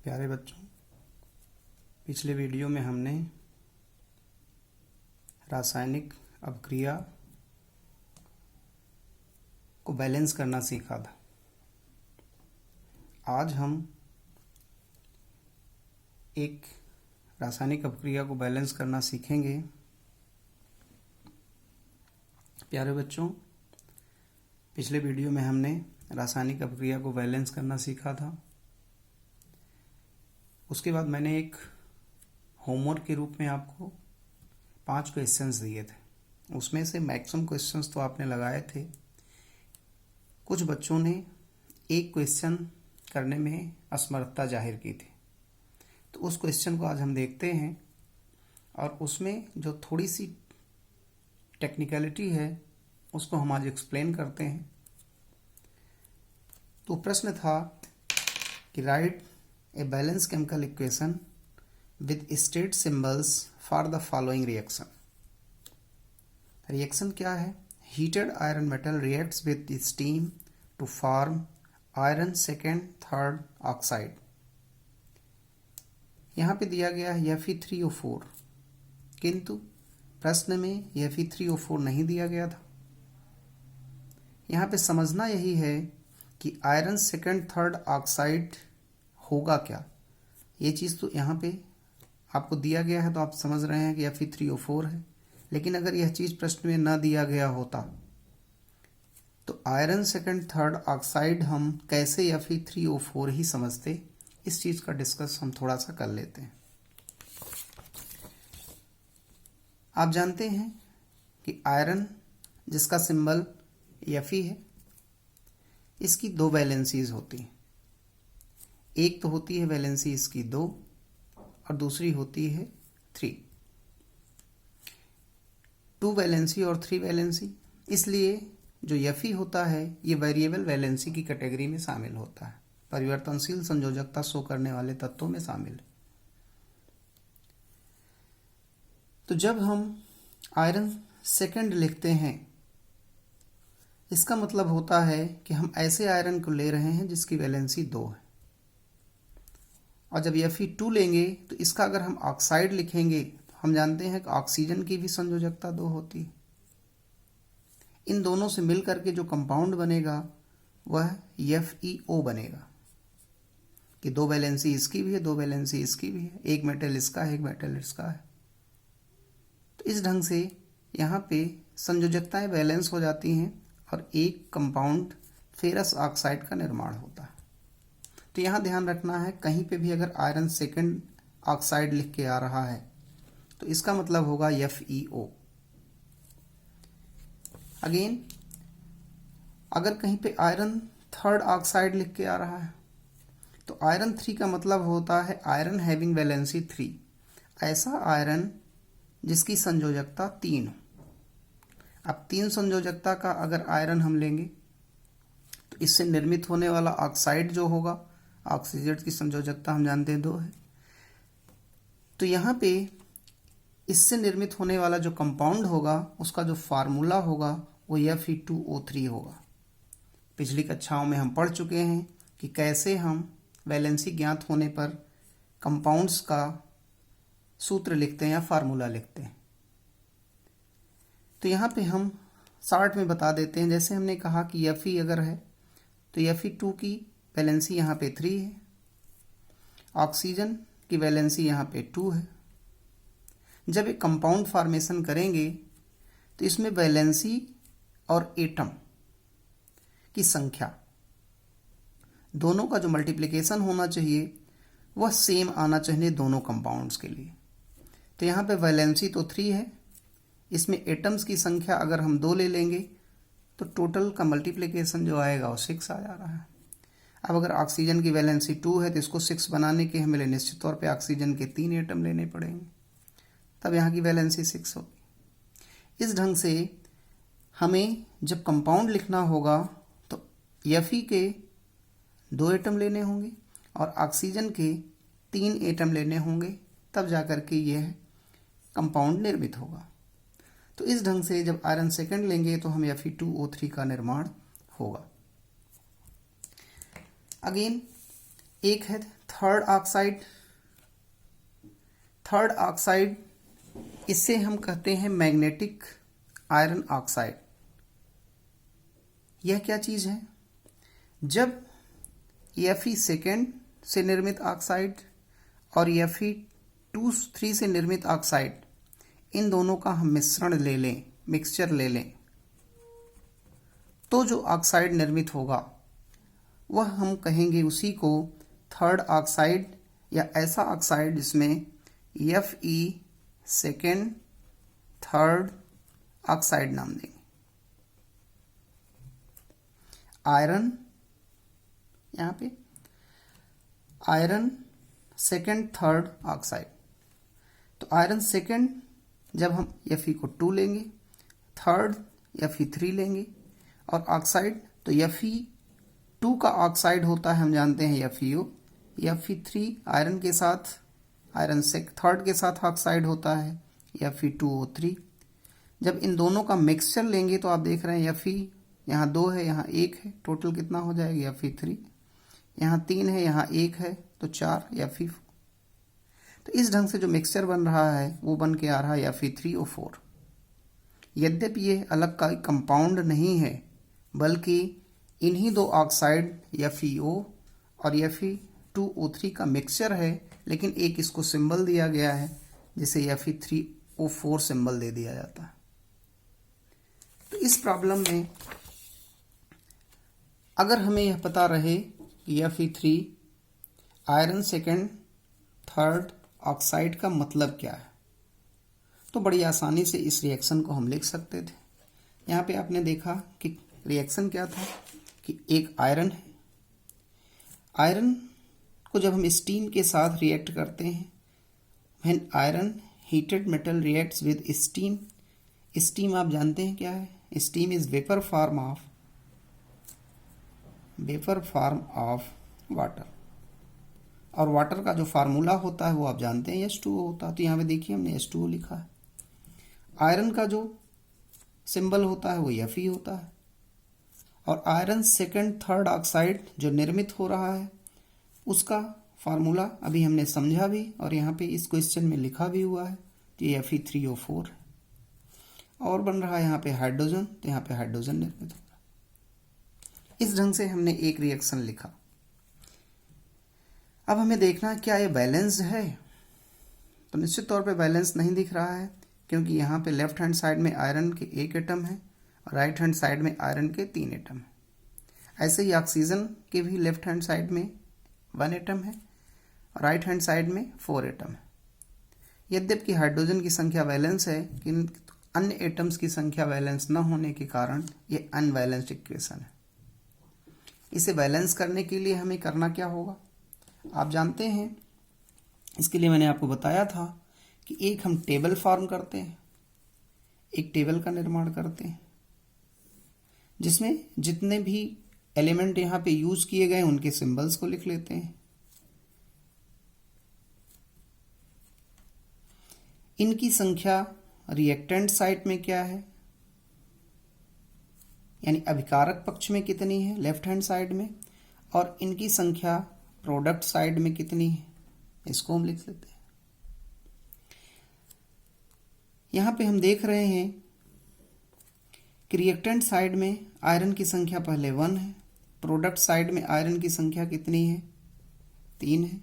प्यारे बच्चों, पिछले वीडियो में हमने रासायनिक अपक्रिया को बैलेंस करना सीखा था। आज हम एक रासायनिक अपक्रिया को बैलेंस करना सीखेंगे। प्यारे बच्चों, पिछले वीडियो में हमने रासायनिक अपक्रिया को बैलेंस करना सीखा था। उसके बाद मैंने एक होमवर्क के रूप में आपको 5 क्वेश्चंस दिए थे। उसमें से मैक्सिमम क्वेश्चंस तो आपने लगाए थे। कुछ बच्चों ने एक क्वेश्चन करने में असमर्थता जाहिर की थी, तो उस क्वेश्चन को आज हम देखते हैं और उसमें जो थोड़ी सी टेक्निकलिटी है उसको हम आज एक्सप्लेन करते हैं। तो प्रश्न था कि write a balance chemical equation with state symbols for the following reaction. Reaction क्या है? Heated iron metal reacts with steam to form iron second third oxide. यहाँ पे दिया गया है Fe3O4, किंतु प्रश्न में Fe3O4 नहीं दिया गया था। यहाँ पे समझना यही है कि आयरन सेकेंड थर्ड ऑक्साइड होगा क्या। ये चीज़ तो यहाँ पे आपको दिया गया है, तो आप समझ रहे हैं कि Fe3O4 है। लेकिन अगर यह चीज़ प्रश्न में ना दिया गया होता तो आयरन सेकेंड थर्ड ऑक्साइड हम कैसे Fe3O4 ही समझते। इस चीज़ का डिस्कस हम थोड़ा सा कर लेते हैं। आप जानते हैं कि आयरन जिसका सिंबल Fe है, इसकी 2 वैलेंसीज होती हैं। एक तो होती है वैलेंसी इसकी 2 और दूसरी होती है 3। 2 वैलेंसी और 3 वैलेंसी, इसलिए जो Fe होता है ये वेरिएबल वैलेंसी की कैटेगरी में शामिल होता है, परिवर्तनशील संयोजकता शो करने वाले तत्वों में शामिल है। तो जब हम आयरन सेकेंड लिखते हैं, इसका मतलब होता है कि हम ऐसे आयरन को ले रहे हैं जिसकी वैलेंसी 2 है। और जब Fe2 लेंगे तो इसका अगर हम ऑक्साइड लिखेंगे तो हम जानते हैं कि ऑक्सीजन की भी संयोजकता 2 होती है। इन दोनों से मिल करके जो कंपाउंड बनेगा वह FeO बनेगा, कि 2 वैलेंसी इसकी भी है, 2 वैलेंसी इसकी भी है, एक मेटल इसका है, एक मेटल इसका है। तो इस ढंग से यहाँ पे संयोजकताएं बैलेंस हो जाती हैं और एक कंपाउंड फेरस ऑक्साइड का निर्माण होता है। तो यहाँ ध्यान रखना है, कहीं पे भी अगर आयरन सेकेंड ऑक्साइड लिख के आ रहा है तो इसका मतलब होगा FeO। अगेन अगर कहीं पे आयरन थर्ड ऑक्साइड लिख के आ रहा है तो आयरन 3 का मतलब होता है आयरन हैविंग वैलेंसी 3, ऐसा आयरन जिसकी संयोजकता 3 हो। अब 3 संयोजकता का अगर आयरन हम लेंगे तो इससे निर्मित होने वाला ऑक्साइड जो होगा, ऑक्सीजन की संयोजकता हम जानते हैं 2 है। तो यहाँ पे इससे निर्मित होने वाला जो कंपाउंड होगा उसका जो फार्मूला होगा वो Fe2O3 होगा। पिछली कक्षाओं में हम पढ़ चुके हैं कि कैसे हम वैलेंसी ज्ञात होने पर कंपाउंड्स का सूत्र लिखते हैं या फार्मूला लिखते हैं। तो यहाँ पे हम शॉर्ट में बता देते हैं। जैसे हमने कहा कि Fe अगर है तो Fe2 की वैलेंसी यहाँ पे 3 है, ऑक्सीजन की वैलेंसी यहाँ पे 2 है। जब एक कंपाउंड फॉर्मेशन करेंगे तो इसमें वैलेंसी और एटम की संख्या दोनों का जो मल्टीप्लिकेशन होना चाहिए वह सेम आना चाहिए दोनों कंपाउंड्स के लिए। तो यहाँ पे वैलेंसी तो 3 है, इसमें एटम्स की संख्या अगर हम 2 ले लेंगे तो टोटल का मल्टीप्लिकेशन जो आएगा वो 6 आ जा रहा है। अब अगर ऑक्सीजन की वैलेंसी 2 है तो इसको 6 बनाने के हमें निश्चित तौर पे ऑक्सीजन के 3 एटम लेने पड़ेंगे, तब यहाँ की वैलेंसी 6 होगी। इस ढंग से हमें जब कंपाउंड लिखना होगा तो Fe के 2 एटम लेने होंगे और ऑक्सीजन के 3 एटम लेने होंगे, तब जाकर के यह कंपाउंड निर्मित होगा। तो इस ढंग से जब आयरन सेकेंड लेंगे तो हम Fe2O3 का निर्माण होगा। अगेन एक है थर्ड ऑक्साइड इसे हम कहते हैं मैग्नेटिक आयरन ऑक्साइड। यह क्या चीज है? जब Fe सेकेंड से निर्मित ऑक्साइड और Fe2 से निर्मित ऑक्साइड, इन दोनों का हम मिश्रण ले लें, मिक्सचर ले लें, तो जो ऑक्साइड निर्मित होगा वह हम कहेंगे उसी को थर्ड ऑक्साइड, या ऐसा ऑक्साइड जिसमें Fe सेकेंड थर्ड ऑक्साइड नाम देंगे। आयरन, यहाँ पे आयरन सेकेंड थर्ड ऑक्साइड। तो आयरन सेकेंड जब हम Fe को 2 लेंगे, थर्ड Fe3 लेंगे, और ऑक्साइड तो Fe2 का ऑक्साइड होता है, हम जानते हैं FeO। Fe3 आयरन के साथ, आयरन थर्ड के साथ ऑक्साइड होता है Fe2O3। जब इन दोनों का मिक्सचर लेंगे तो आप देख रहे हैं Fe यहाँ 2 है, यहाँ 1 है, टोटल कितना हो जाएगा Fe3। यहाँ 3 है, यहाँ 1 है, तो 4 Fe4। तो इस ढंग से जो मिक्सचर बन रहा है वो बन के आ रहा है Fe3O4। यद्यपि ये अलग का कंपाउंड नहीं है, बल्कि इन्हीं दो ऑक्साइड FeO और Fe2O3 का मिक्सचर है, लेकिन एक इसको सिंबल दिया गया है जिसे Fe3O4 सिंबल दे दिया जाता है। तो इस प्रॉब्लम में अगर हमें यह पता रहे कि Fe3 iron second third oxide का मतलब क्या है, तो बड़ी आसानी से इस रिएक्शन को हम लिख सकते थे। यहाँ पे आपने देखा कि रिएक्शन क्या था कि एक आयरन है, आयरन को जब हम स्टीम के साथ रिएक्ट करते हैं, when iron heated metal reacts with steam, steam आप जानते हैं क्या है? Steam is vapour form of water, और वाटर का जो फार्मूला होता है वो आप जानते हैं H2O होता है। तो यहाँ पे देखिए हमने H2O लिखा है। आयरन का जो सिंबल होता है वो Fe होता है, और आयरन सेकेंड थर्ड ऑक्साइड जो निर्मित हो रहा है उसका फार्मूला अभी हमने समझा भी, और यहाँ पे इस क्वेश्चन में लिखा भी हुआ है। तो ये Fe3O4 है, और बन रहा है यहाँ पे हाइड्रोजन, तो यहाँ पे हाइड्रोजन निर्मित होगा। इस ढंग से हमने एक रिएक्शन लिखा। अब हमें देखना क्या ये बैलेंस्ड है? तो निश्चित तौर पे बैलेंस नहीं दिख रहा है, क्योंकि यहाँ पे लेफ्ट हैंड साइड में आयरन के 1 एटम है और राइट हैंड साइड में आयरन के 3 एटम है। ऐसे ही ऑक्सीजन के भी लेफ्ट हैंड साइड में 1 एटम है और राइट हैंड साइड में 4 एटम है। यद्यपि हाइड्रोजन की संख्या बैलेंस है, लेकिन अन्य एटम्स की संख्या बैलेंस न होने के कारण ये अनबैलेंस्ड इक्वेशन है। इसे बैलेंस करने के लिए हमें करना क्या होगा? आप जानते हैं, इसके लिए मैंने आपको बताया था कि एक हम टेबल फॉर्म करते हैं, एक टेबल का निर्माण करते हैं जिसमें जितने भी एलिमेंट यहाँ पे यूज किए गए उनके सिंबल्स को लिख लेते हैं। इनकी संख्या रिएक्टेंट साइड में क्या है, यानी अभिकारक पक्ष में कितनी है लेफ्ट हैंड साइड में, और इनकी संख्या प्रोडक्ट साइड में कितनी है, इसको हम लिख लेते हैं। यहां पे हम देख रहे हैं कि रिएक्टेंट साइड में आयरन की संख्या पहले 1 है, प्रोडक्ट साइड में आयरन की संख्या कितनी है? 3 है।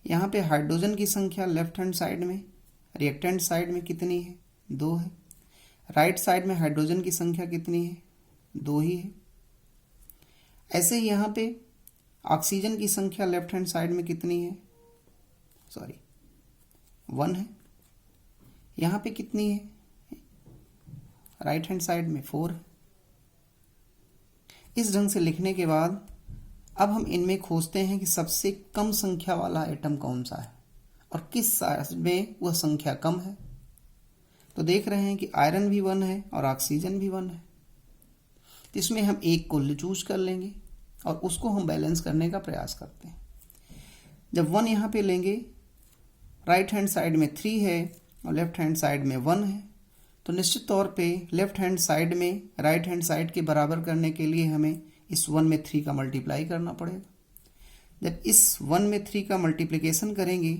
यहाँ पे हाइड्रोजन की संख्या लेफ्ट हैंड साइड में रिएक्टेंट साइड में कितनी है? 2 है। राइट साइड में हाइड्रोजन की संख्या कितनी है? 2 ही है। ऐसे ही यहाँ पे ऑक्सीजन की संख्या लेफ्ट हैंड साइड में कितनी है? 1 है। यहाँ पे कितनी है? राइट हैंड साइड में 4 है। इस ढंग से लिखने के बाद अब हम इनमें खोजते हैं कि सबसे कम संख्या वाला एटम कौन सा है और किस साइज में वह संख्या कम है। तो देख रहे हैं कि आयरन भी 1 है और ऑक्सीजन भी 1 है। तो इसमें हम एक को चूज कर लेंगे और उसको हम बैलेंस करने का प्रयास करते हैं। जब 1 यहाँ पे लेंगे, राइट हैंड साइड में 3 है और लेफ्ट हैंड साइड में 1 है, तो निश्चित तौर पे लेफ्ट हैंड साइड में राइट हैंड साइड के बराबर करने के लिए हमें इस 1 में 3 का मल्टीप्लाई करना पड़ेगा। जब इस 1 में 3 का मल्टीप्लिकेशन करेंगे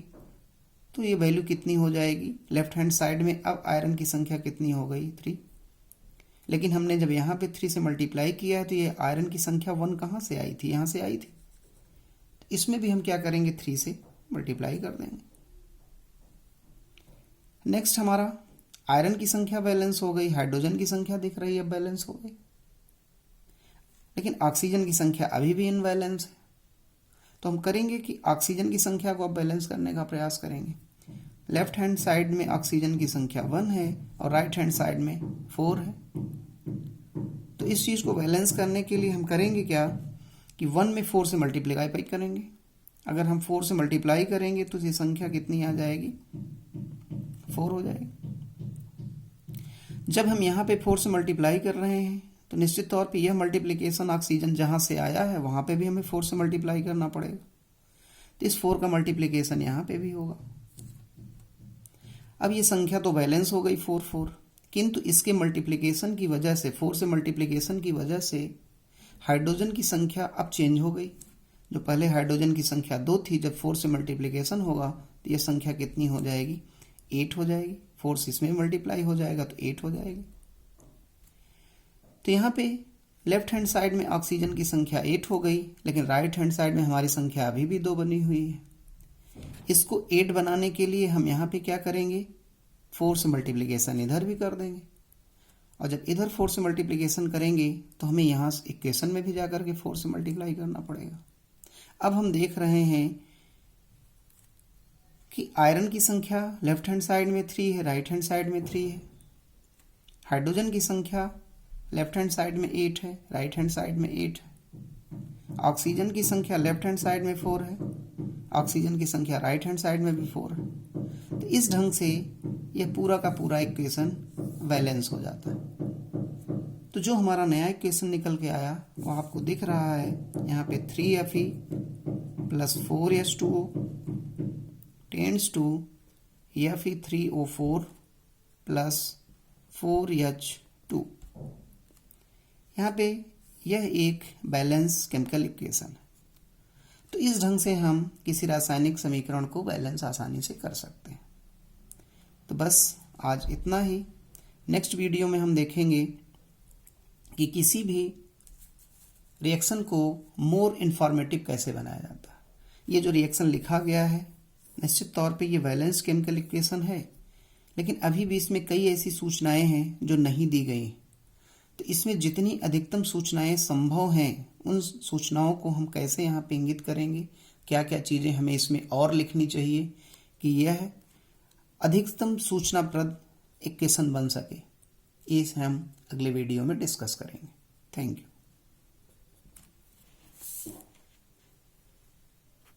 तो ये वैल्यू कितनी हो जाएगी, लेफ्ट हैंड साइड में अब आयरन की संख्या कितनी हो गई, 3। लेकिन हमने जब यहाँ पे 3 से मल्टीप्लाई किया है तो ये आयरन की संख्या 1 कहाँ से आई थी, यहाँ से आई थी। तो इसमें भी हम क्या करेंगे, 3 से मल्टीप्लाई कर देंगे। नेक्स्ट हमारा आयरन की संख्या बैलेंस हो गई, हाइड्रोजन की संख्या दिख रही है बैलेंस हो गई, लेकिन ऑक्सीजन की संख्या अभी भी इनबैलेंस है। तो हम करेंगे कि ऑक्सीजन की संख्या को अब बैलेंस करने का प्रयास करेंगे। लेफ्ट हैंड साइड में ऑक्सीजन की संख्या 1 है और राइट हैंड साइड में 4 है। तो इस चीज़ को बैलेंस करने के लिए हम करेंगे क्या कि 1 में 4 से मल्टीप्लाई करेंगे। अगर हम 4 से मल्टीप्लाई करेंगे तो ये संख्या कितनी आ जाएगी, 4 हो जाएगी। जब हम यहाँ पे 4 से मल्टीप्लाई कर रहे हैं तो निश्चित तौर पे यह मल्टीप्लिकेशन ऑक्सीजन जहाँ से आया है वहाँ पे भी हमें 4 से मल्टीप्लाई करना पड़ेगा। तो इस 4 का मल्टीप्लिकेशन यहाँ पे भी होगा। अब ये संख्या तो बैलेंस हो गई 4 4, किंतु इसके मल्टीप्लिकेशन की वजह से, 4 से मल्टीप्लिकेशन की वजह से हाइड्रोजन की संख्या अब चेंज हो गई। जो पहले हाइड्रोजन की संख्या 2 थी, जब 4 से मल्टीप्लिकेशन होगा तो ये संख्या कितनी हो जाएगी, 8 हो जाएगी। 4 से इसमें मल्टीप्लाई हो जाएगा तो 8 हो जाएगी। तो यहाँ पे लेफ्ट हैंड साइड में ऑक्सीजन की संख्या 8 हो गई, लेकिन राइट हैंड साइड में हमारी संख्या अभी भी 2 बनी हुई है। इसको 8 बनाने के लिए हम यहाँ पे क्या करेंगे, 4 से मल्टीप्लिकेशन इधर भी कर देंगे, और जब इधर 4 से मल्टीप्लिकेशन करेंगे तो हमें यहाँ इक्वेशन में भी जाकर के 4 से मल्टीप्लाई करना पड़ेगा। अब हम देख रहे हैं कि आयरन की संख्या लेफ्ट हैंड साइड में 3 है, राइट हैंड साइड में 3 है। हाइड्रोजन की संख्या लेफ्ट हैंड साइड में 8 है, राइट हैंड साइड में 8 है। ऑक्सीजन की संख्या लेफ्ट हैंड साइड में 4 है, ऑक्सीजन की संख्या राइट हैंड साइड में भी 4 है। तो इस ढंग से यह पूरा का पूरा इक्वेशन बैलेंस हो जाता है। तो जो हमारा नया इक्वेशन निकल के आया वो आपको दिख रहा है यहाँ पे 3Fe plus 4H2O tends to Fe3O4 plus 4H2। यहाँ पे यह एक बैलेंस केमिकल इक्वेशन है। तो इस ढंग से हम किसी रासायनिक समीकरण को बैलेंस आसानी से कर सकते हैं। तो बस आज इतना ही। नेक्स्ट वीडियो में हम देखेंगे कि किसी भी रिएक्शन को मोर इन्फॉर्मेटिव कैसे बनाया जाता है। ये जो रिएक्शन लिखा गया है निश्चित तौर पे ये बैलेंस केमिकल इक्वेशन है, लेकिन अभी भी इसमें कई ऐसी सूचनाएं हैं जो नहीं दी गई। तो इसमें जितनी अधिकतम सूचनाएं संभव हैं उन सूचनाओं को हम कैसे यहाँ पे इंगित करेंगे, क्या क्या चीज़ें हमें इसमें और लिखनी चाहिए कि यह अधिकतम सूचनाप्रद इक्वेशन बन सके, ये हम अगले वीडियो में डिस्कस करेंगे। Thank you.